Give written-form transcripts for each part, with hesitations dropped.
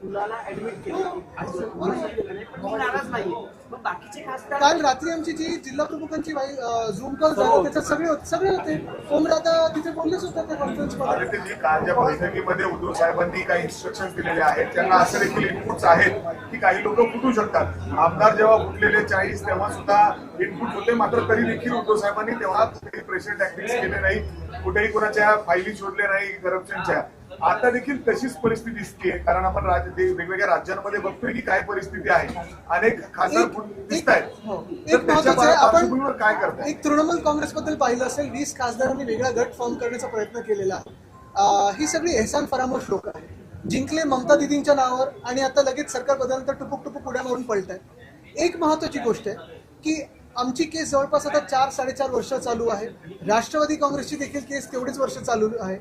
मुलाला ऍडमिट केलं पण मी नाराज नाहीये. मग बाकीचे खासदार काल रात्री आमची जी जिल्हा प्रमुखांची झूम कॉल झाला त्याच्यात सगळे होते. ओमराधा तिथे बोललेच होते त्या कॉन्फरन्समध्ये. त्यांनी कालच्या बैठकीमध्ये उद्धव साहेबांनी काही इन्स्ट्रक्शन दिलेले आहेत. त्यांना असे देखील इनपुट्स आहेत की काही लोक फुटू शकतात. आमदार जेव्हा फुटलेले 40 तेव्हा सुद्धा इनपुट होते, मात्र तरी देखील उद्धव साहेबांनी तेव्हा काही प्रेशर टॅक्टिक्स केले नाही, कुठेही कोणाच्या फायली शोधल्या नाही करप्शनच्या. आता देखील तशीच परिस्थिती दिसते, कारण आपण वेगवेगळ्या राज्यांमध्ये बघतोय की काय परिस्थिती आहे. अनेक खासदार दिसत आहेत. एक महत्वाचं आहे, आपण काय करताय? एक तृणमूल काँग्रेसबद्दल पाहिलं असेल, 20 खासदारांनी वेगळा गट फॉर्म करण्याचा प्रयत्न केलेला आहे. ही सगळी एहसान फरामोश लोक आहेत. जिंकले ममता दिदींच्या नावावर आणि आता लगेच सरकार बदलल्यानंतर टुपुक टुपुक उड्या मारून पळत आहेत. एक महत्वाची गोष्ट आहे की आमची केस जवळपास आता 4-4.5 वर्ष चालू आहे. राष्ट्रवादी काँग्रेसची देखील केस तेवढीच वर्ष चालू आहे.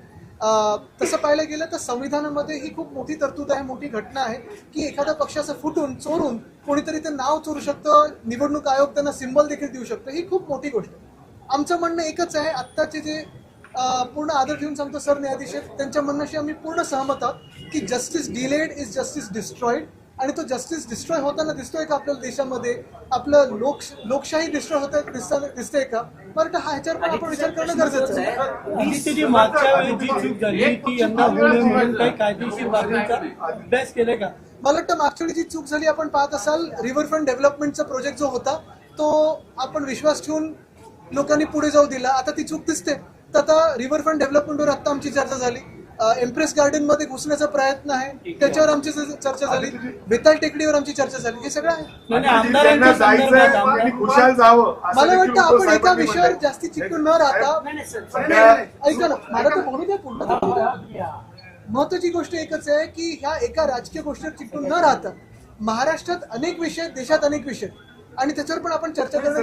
तसं पाहायला गेलं तर संविधानामध्ये ही खूप मोठी तरतूद आहे, मोठी घटना आहे की एखाद्या पक्षाचं फुटून चोरून कोणीतरी ते नाव चोरू शकतं, निवडणूक आयोग त्यांना सिंबल देखील देऊ शकतं. ही खूप मोठी गोष्ट आहे. आमचं म्हणणं एकच आहे, आत्ताचे जे पूर्ण आदर ठेवून सांगतो सरन्यायाधीश आहेत त्यांच्या म्हणण्याशी आम्ही पूर्ण सहमत आहोत की justice delayed is justice destroyed. आणि तो जस्टिस डिस्ट्रॉय होताना दिसतोय का आपल्या देशामध्ये? आपलं लोकशाही डिस्ट्रॉय होत दिसतंय का? बरं, ह्याच्यावर पण आपण विचार करणं गरजेचं आहे. मागच्या वेळी जी चूक झाली ती यंदा होऊ नये म्हणून काही कायदेशीर बाबींचा अभ्यास केलाय का? मला वाटतं मागच्या वेळी जी चूक झाली, आपण पाहत असाल रिव्हरफ्रंट डेव्हलपमेंटचा प्रोजेक्ट जो होता तो आपण विश्वास ठेवून लोकांनी पुढे जाऊ दिला. आता ती चूक दिसते. तर आता रिव्हरफ्रंट डेव्हलपमेंटवर आता आमची चर्चा झाली. एम्प्रेस गार्डन मध्ये घुसण्याचा प्रयत्न आहे, त्याच्यावर आमची चर्चा झाली. बेताल टेकडीवर आमची चर्चा झाली. हे सगळं आहे. मला वाटतं आपण एका विषयावर जास्ती चिकटून न राहता, ऐका ना, मला तर बोलू द्या पूर्ण. महत्वाची गोष्ट एकच आहे की ह्या एका राजकीय गोष्टीवर चिकटून न राहता महाराष्ट्रात अनेक विषय, देशात अनेक विषय आणि त्याच्यावर पण आपण चर्चा करणं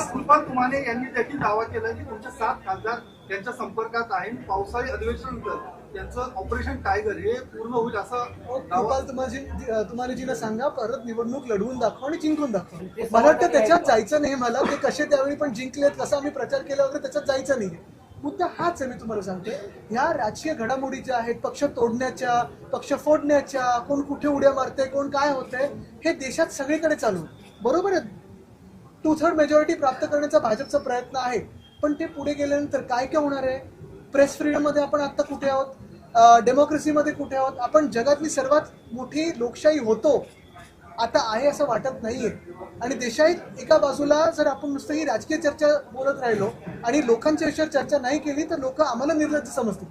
फुलपाल तुमाने यांनी देखील दावा केला की तुमचे 7 खासदार त्यांच्या संपर्कात आहे. पावसाळी अधिवेशन त्यांचं ऑपरेशन टायगर हे पूर्ण होईल असं फुलपाल तुमानेजीला सांगा, परत निवडणूक लढवून दाखवा आणि जिंकून दाखवा. मला वाटतं त्याच्यात जायचं नाही. मला ते कसे त्यावेळी पण जिंकलेत, कसा आम्ही प्रचार केला वगैरे त्याच्यात जायचं नाही. मुद्दा हाच आहे. मी तुम्हाला सांगते, ह्या राजकीय घडामोडी ज्या आहेत, पक्ष तोडण्याच्या, पक्ष फोडण्याच्या, कोण कुठे उड्या मारते, कोण काय होतंय, हे देशात सगळीकडे चालू बरोबर आहे. 2/3 मेजॉरिटी प्राप्त करण्याचा भाजपचा प्रयत्न आहे, पण ते पुढे गेल्यानंतर काय काय होणार आहे? प्रेस फ्रीडम मध्ये आपण आता कुठे आहोत? डेमोक्रेसीमध्ये कुठे आहोत? आपण जगातली सर्वात मोठी लोकशाही होतो आता आहे असं वाटत नाहीये. आणि देशात एका बाजूला जर आपण नुसतं ही राजकीय चर्चा बोलत राहिलो आणि लोकांच्या विषयावर चर्चा नाही केली तर लोक आम्हाला निर्लज्ज समजतील.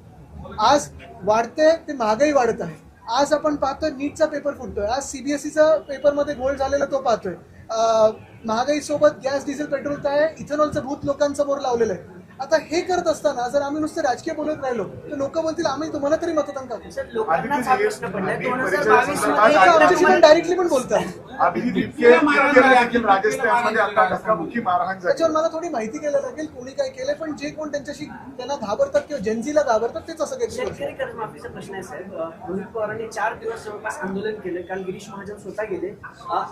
आज वाढते ते महागाई वाढत आहे. आज आपण पाहतोय नीटचा पेपर फुटतोय. आज सीबीएसईचा पेपरमध्ये गोळ झालेला तो पाहतोय. महागाई सोबत गॅस, डिझेल, पेट्रोल काय इथेनॉलचं भूत लोकांसमोर लावलेलं आहे. आता हे करत असताना जर आम्ही नुसतं राजकीय बोलत राहिलो तर लोक बोलतील आम्ही तुम्हाला तरी मतदान करतो. डायरेक्टली पण बोलतात. त्याच्यावर मला थोडी माहिती घ्यायला लागेल कोणी काय केलंय, पण जे कोण त्यांच्याशी त्यांना घाबरतात किंवा जेनझीला घाबरतात तेच असं काही. शेतकरी कर्जमाफीचा प्रश्न आहे साहेब. रोहित पवारांनी 4 दिवस जवळपास आंदोलन केले. काल गिरीश महाजन स्वतः गेले.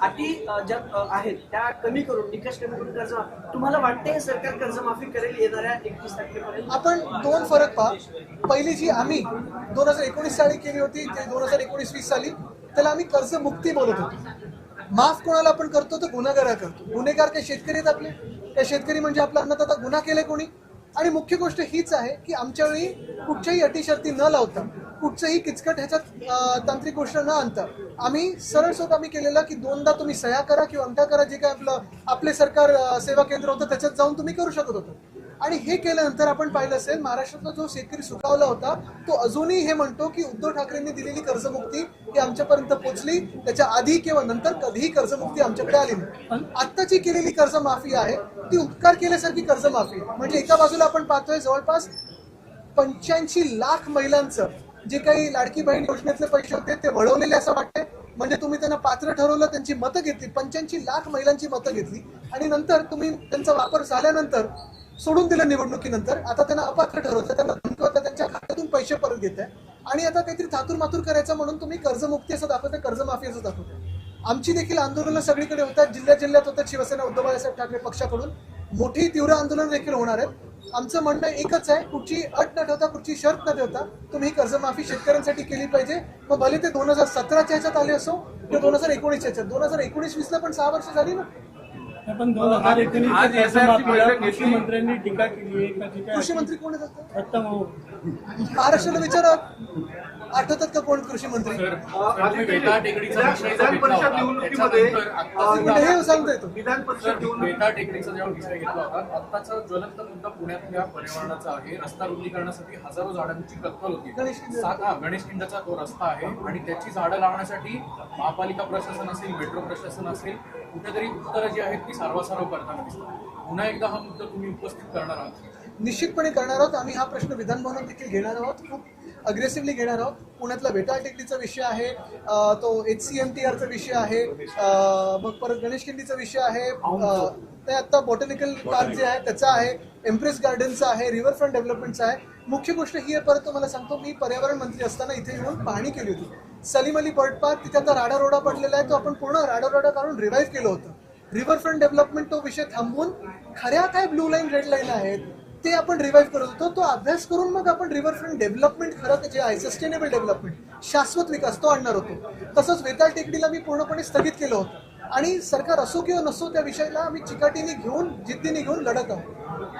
अटी ज्या आहेत त्या कमी करून, निकष कमी करून कर्जमाफी. तुम्हाला वाटते सरकार कर्जमाफी करेल येणाऱ्या 31 तारखेपर्यंत? आपण 2 फरक पहा. पहिली जी आम्ही 2019 साली केली होती ते 2019-20 साली त्याला आम्ही कर्जमुक्ती बोलत होतो. माफ कोणाला आपण करतो तर गुन्हेगार करतो. गुन्हेगार काही शेतकरी आहेत आपले, त्या शेतकरी म्हणजे आपला अन्नदाता. गुन्हा केले कोणी? आणि मुख्य गोष्ट हीच आहे की आमच्या वेळी कुठच्याही अटी शर्ती न लावता, कुठचंही किचकट ह्याच्यात तांत्रिक गोष्ट न आणता आम्ही सरळ सोप आम्ही केलेला की 2दा तुम्ही सह्या करा किंवा अंगठा करा. जे काय आपले सरकार सेवा केंद्र होतं त्याच्यात जाऊन तुम्ही करू शकत होतो. आणि हे केल्यानंतर आपण पाहिलं असेल महाराष्ट्रातला जो शेतकरी सुखावला होता तो अजूनही हे म्हणतो की उद्धव ठाकरेंनी दिलेली कर्जमुक्ती ही आमच्यापर्यंत पोहोचली, त्याच्या आधी किंवा नंतर कधीही कर्जमुक्ती आमच्याकडे आली नाही. आत्ताची केलेली कर्जमाफी आहे ती उपकार केल्यासारखी कर्जमाफी. म्हणजे एका बाजूला आपण पाहतोय जवळपास 85 लाख महिलांचं जे काही लाडकी बहीण योजनेतले पैसे होते ते वळवलेले असं वाटते. म्हणजे तुम्ही त्यांना पात्र ठरवलं, त्यांची मतं घेतली, 85 लाख महिलांची मतं घेतली आणि नंतर तुम्ही त्यांचा वापर झाल्यानंतर सोडून दिलं निवडणुकीनंतर. आता त्यांना अपात्र ठरवतं, त्यांना धमकवतं, त्यांच्या खात्यातून पैसे परत घेत आहे आणि आता काहीतरी थातूर मातूर करायचं म्हणून तुम्ही कर्जमुक्ती असं दाखवताय, कर्जमाफी असं दाखवताय. आमची देखील आंदोलनं सगळीकडे होतात, जिल्ह्यात होतात. शिवसेना उद्धव बाळासाहेब ठाकरे पक्षाकडून मोठी तीव्र आंदोलन देखील होणार आहेत. आमचं म्हणणं एकच आहे, कुठची अट न ठेवता, कुठची शर्त न ठेवता तुम्ही ही कर्जमाफी शेतकऱ्यांसाठी केली पाहिजे. मग भले ते 2017च्या ह्याच्यात आले असो किंवा 2019च्या ह्याच्यात. 2019-20ला पण 6 वर्ष झाली ना. पण 2019च्या कर्जमाफीला कृषी मंत्र्यांनी टीका केली आहे का? कृषी मंत्री कोण आहेत आता? रत्ता भाऊ महाराष्ट्राला विचारा, आठवतात का कोण कृषी मंत्री? विधान परिषद निवडणुकीमध्ये हे सांगता येतो. विधान परिषद निवडणुकीत बेटा टेकडीचा जेव्हा विषय घेतला होता, आत्ताचा ज्वलंत मुद्दा पुण्यातल्या पर्यावरणाचा आहे. रस्ता रुंदीकरणासाठी हजारो झाडांची कत्तल होती. गणेश खिंडाचा तो रस्ता आहे आणि त्याची झाडं लावण्यासाठी महापालिका प्रशासन असेल, मेट्रो प्रशासन असेल, कुठेतरी उत्तरं जी आहेत ती सारवासारव करताना दिसतात. पुन्हा एकदा हा मुद्दा तुम्ही उपस्थित करणार आहात? निश्चितपणे करणार आहोत. आम्ही हा प्रश्न विधान भवनात देखील घेणार आहोत, खूप अग्रेसिव्हली घेणार आहोत. पुण्यातला बेटाळ टेकडीचा विषय आहे, तो HCMTRचा विषय आहे, मग परत गणेश खिंडीचा विषय आहे, ते आता बॉटॅनिकल पार्क जे आहे त्याचा आहे, एम्प्रेस गार्डनचा आहे, रिव्हरफ्रंट डेव्हलपमेंटचा आहे. मुख्य गोष्ट ही आहे, परत तुम्हाला सांगतो, मी पर्यावरण मंत्री असताना इथे येऊन पाहणी केली होती. सलीम अली बर्ड पार्क, तिथे आता राडारोडा पडलेला आहे, तो आपण पूर्ण राडारोडा काढून रिवाईव्ह केलं होतं. रिव्हरफ्रंट डेव्हलपमेंट तो विषय थांबवून खऱ्या काय ब्लू लाईन रेड लाईन आहेत ते आपण रिवाईव्ह करत होतो. तो अभ्यास करून मग आपण रिव्हरफ्रंट डेव्हलपमेंट खरं जे आहे सस्टेनेबल डेव्हलपमेंट, शाश्वत विकास, तो आणणार होतो. तसंच वेताळ टेकडीला मी पूर्णपणे स्थगित केलं होतं आणि सरकार असो किंवा नसो त्या विषयाला आम्ही चिकाटीने घेऊन, जिद्दीने घेऊन लढत आहोत.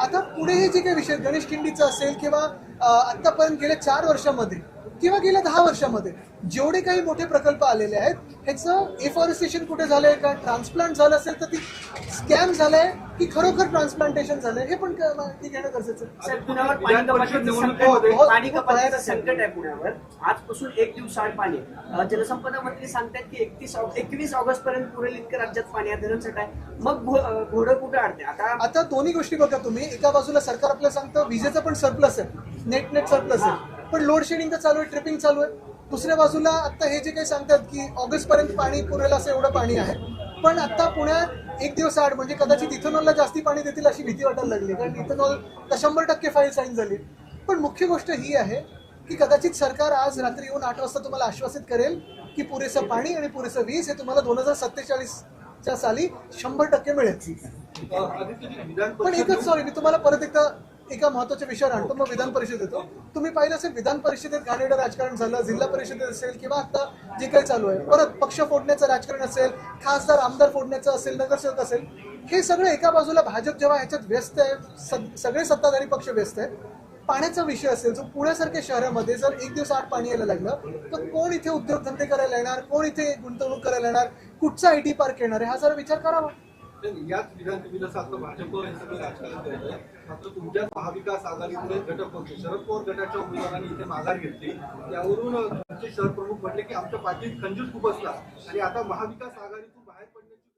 आता पुढे हे जे काही विषय गणेश खिंडीचा असेल किंवा आतापर्यंत गेल्या 4 वर्षामध्ये किंवा गेल्या 10 वर्षामध्ये जेवढे काही मोठे प्रकल्प आलेले आहेत, ह्याचं एफॉरेस्टेशन कुठे झालंय का, ट्रान्सप्लांट झालं असेल तर ती स्कॅम झालंय की खरोखर ट्रान्सप्लांटेशन झालंय, हे पण माहिती घेणं गरजेचं आहे. साहेब, पुण्यावर पाणी कपातीचं संकट, पाणी कपातीचं संकट आहे पुण्यावर. आजपासून 1 दिवसाआड पाणी आहे. जलसंपदा मंत्री सांगतात की 21 ऑगस्ट पर्यंत पुरेल इतकं राज्यात पाणी आहे, धरणसट आहे. मग घोडं कुठं अडते आता दोन्ही गोष्टी बघा तुम्ही. एका बाजूला सरकार आपल्याला सांगतं विजेचं पण सरप्लस आहे, नेट सरप्लस आहे, पण लोड शेडिंग चालू आहे, ट्रिपिंग चालू आहे. दुसऱ्या बाजूला आता हे जे काही सांगतात की ऑगस्ट पर्यंत पाणी पुरेल असं एवढं पाणी आहे, पण आता पुण्यात 1 दिवस आड म्हणजे कदाचित इथेनॉलला जास्ती पाणी देतील अशी भीती वाटायला लागली, कारण इथेनॉल तर 100% फाईल साईन झाली. पण मुख्य गोष्ट ही आहे की कदाचित सरकार आज रात्री येऊन 8 वाजता तुम्हाला आश्वासित करेल की पुरेसं पाणी आणि पुरेसं वीज हे तुम्हाला 2047च्या साली 100% मिळेल. पण एकच मी तुम्हाला परत एका महत्वाच्या विषयावर आणतो, मग विधान परिषद येतो. तुम्ही पाहिलं असेल विधान परिषदेत घाणेरडं राजकारण झालं, जिल्हा परिषदेत असेल किंवा आता जे काही चालू आहे, परत पक्ष फोडण्याचं राजकारण असेल, खासदार आमदार फोडण्याचं असेल, नगरसेवक असेल, हे सगळं एका बाजूला भाजप जेव्हा ह्याच्यात व्यस्त आहे, सगळे सत्ताधारी पक्ष व्यस्त आहेत. पाण्याचा विषय असेल, जो पुण्यासारख्या शहरामध्ये जर 1 दिवस आड पाणी यायला लागलं तर कोण इथे उद्योगधंदे करायला येणार, कोण इथे गुंतवणूक करायला येणार, कुठचा IT पार्क येणार आहे, हा जरा विचार करावा. याच विधानसभेला सारखं भाजपवर हे सगळं राजकारण करतोय. मात्र तुमच्याच महाविकास आघाडीमुळे घटक पक्ष शरद पवार गटाच्या उमेदवारांनी इथे माघार घेतली. त्यावरून तुमचे शहर प्रमुख म्हटले की आमच्या पाठीत खंजीर खूप असला आणि आता महाविकास आघाडीतून बाहेर पडण्याची